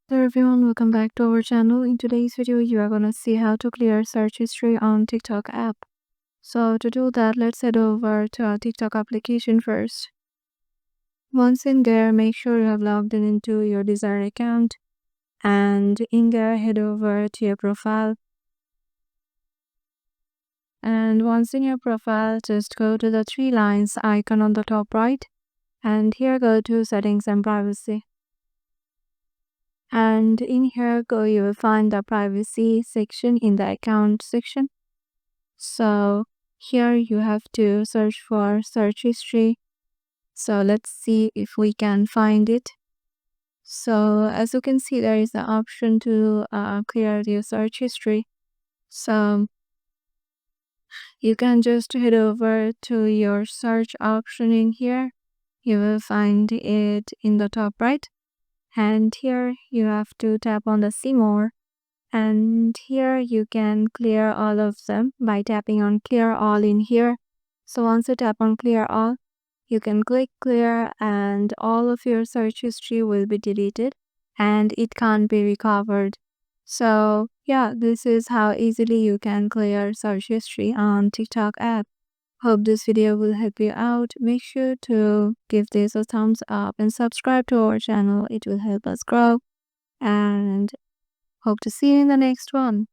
Hello everyone, welcome back to our channel. In today's video, you are gonna see how to clear search history on TikTok app. So to do that, let's head over to our TikTok application first. Once in there, make sure you have logged in into your desired account, and in there, head over to your profile. And once in your profile, just go to the three lines icon on the top right, and here go to settings and privacy. And in here you will find the privacy section in the account section. So here you have to search for search history. So let's see if we can find it. So as you can see, there is an option to clear your search history. So you can just head over to your search option in here. You will find it in the top right. And here you have to tap on the see more. And here you can clear all of them by tapping on clear all in here. So once you tap on clear all, you can click clear and all of your search history will be deleted and it can't be recovered. So yeah, this is how easily you can clear search history on TikTok app. Hope this video will help you out. Make sure to give this a thumbs up and subscribe to our channel. It will help us grow, and hope to see you in the next one.